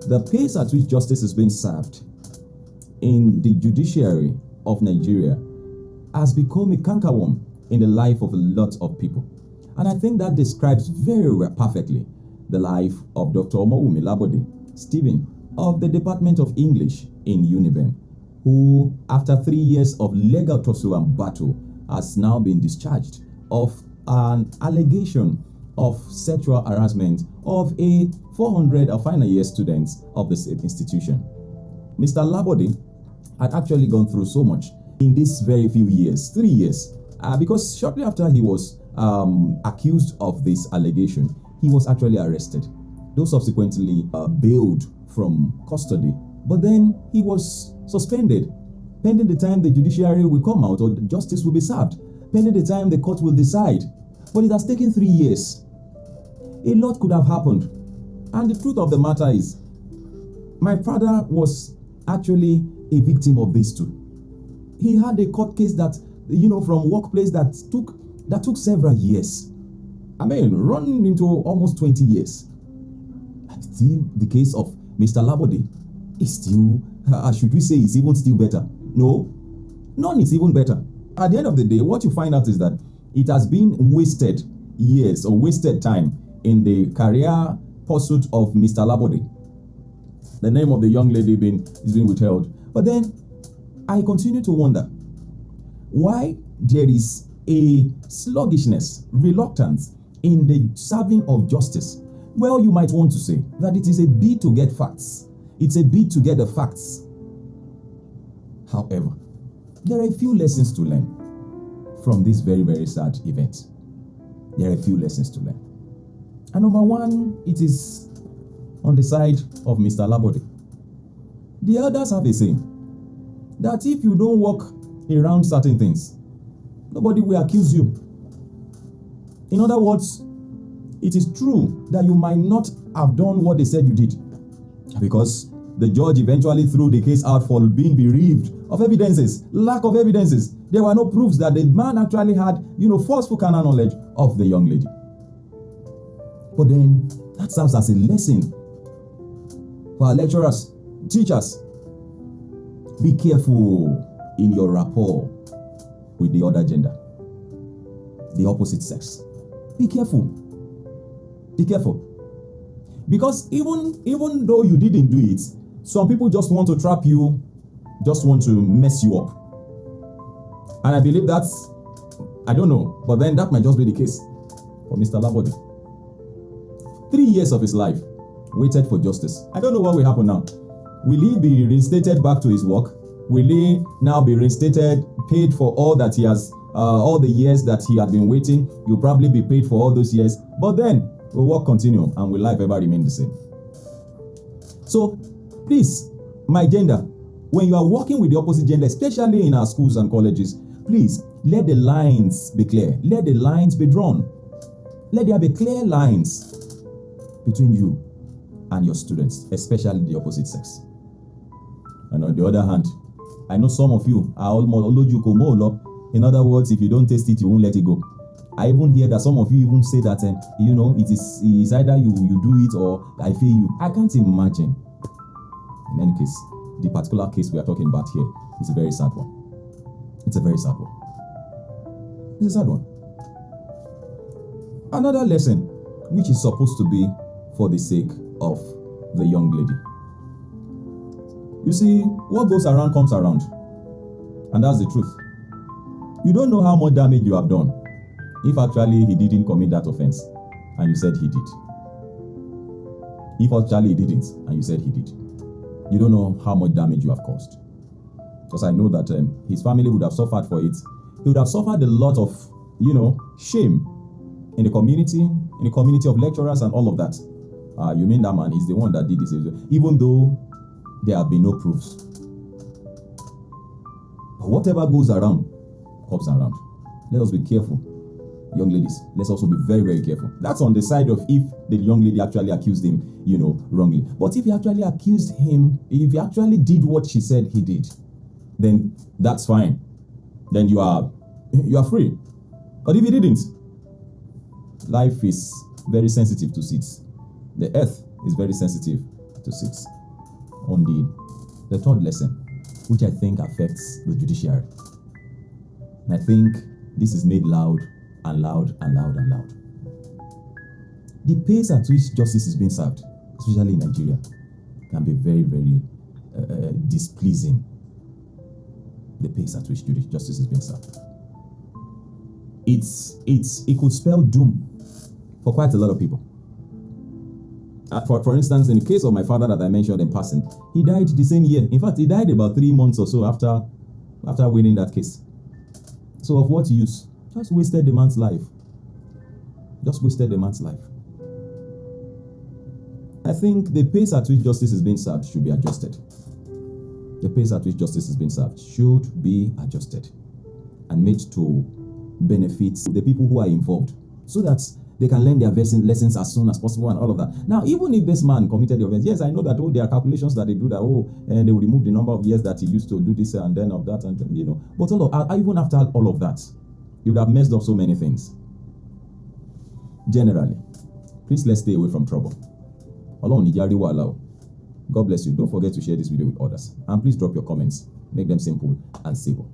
the pace at which justice is being served in the judiciary of Nigeria has become a cankerworm in the life of a lot of people. And I think that describes very well, perfectly, the life of Dr. Omowumi Labode Stephen of the Department of English in Uniben, who, after 3 years of legal tussle and battle, has now been discharged of an allegation of sexual harassment of a 400 or final year student of the same institution. Mr. Labode had actually gone through so much in these very few years, 3 years, because shortly after he was accused of this allegation, he was actually arrested, though subsequently bailed from custody. But then he was suspended, pending the time the judiciary will come out or justice will be served, pending the time the court will decide. But it has taken 3 years. A lot could have happened. And the truth of the matter is, my father was actually a victim of this too. He had a court case that, from workplace that took several years. I mean, running into almost 20 years. And still, the case of Mr. Labode is still, should we say, is even still better? No, none is even better. At the end of the day, what you find out is that it has been wasted years or wasted time in the career pursuit of Mr. Labode. The name of the young lady is being withheld. But then I continue to wonder why there is a sluggishness, reluctance in the serving of justice. Well, you might want to say that it is a bid to get facts. It's a bid to get the facts. However, there are a few lessons to learn from this very, very sad event. There are a few lessons to learn. And number one, it is on the side of Mr. Labode. The elders have a saying that if you don't walk around certain things, nobody will accuse you. In other words, it is true that you might not have done what they said you did, because the judge eventually threw the case out for being bereaved of evidences, lack of evidences. There were no proofs that the man actually had, forceful carnal knowledge of the young lady. But then that serves as a lesson for our lecturers, teachers. Be careful in your rapport with the other gender, the opposite sex. Be careful. Be careful. Because even though you didn't do it, some people just want to trap you, just want to mess you up. And I believe I don't know, but then that might just be the case for Mr. Labode. 3 years of his life waited for justice. I don't know what will happen now. Will he be reinstated back to his work? Will he now be reinstated, paid for all that he has, all the years that he had been waiting? You'll probably be paid for all those years. But then, will work continue, and will life ever remain the same? So, please, my gender, when you are working with the opposite gender, especially in our schools and colleges, please, let the lines be clear. Let the lines be drawn. Let there be clear lines between you and your students, especially the opposite sex. And on the other hand, I know some of you are almost. In other words, if you don't taste it, you won't let it go. I even hear that some of you even say that, it is either you do it or I feel you. I can't imagine. In any case, the particular case we are talking about here is a very sad one. It's a very sad one. It's a sad one. Another lesson, which is supposed to be for the sake of the young lady. You see, what goes around comes around. And that's the truth. You don't know how much damage you have done if actually he didn't commit that offense and you said he did. If actually he didn't and you said he did. You don't know how much damage you have caused. Because I know that his family would have suffered for it. He would have suffered a lot of, shame in the community of lecturers and all of that. You mean that man is the one that did this, even though there have been no proofs. But whatever goes around, comes around. Let us be careful. Young ladies, let's also be very, very careful. That's on the side of if the young lady actually accused him, wrongly. But if he actually accused him, if he actually did what she said he did, then that's fine. Then you are free. But if he didn't, life is very sensitive to seeds. The earth is very sensitive to 6 on the third lesson, which I think affects the judiciary. And I think this is made loud and loud and loud and loud. The pace at which justice is being served, especially in Nigeria, can be very, very displeasing. The pace at which justice is being served. It could spell doom for quite a lot of people. For instance, in the case of my father that I mentioned in passing, he died the same year. In fact, he died about 3 months or so after winning that case. So of what use? Just wasted the man's life. Just wasted the man's life. I think the pace at which justice is being served should be adjusted. The pace at which justice is being served should be adjusted and made to benefit the people who are involved, so that they can learn their lessons as soon as possible and all of that. Now, even if this man committed the offense, yes, I know that there are calculations that they do that, and they will remove the number of years that he used to do this and then of that, and but even after all of that, he would have messed up so many things. Generally, please let's stay away from trouble. God bless you. Don't forget to share this video with others. And please drop your comments. Make them simple and civil.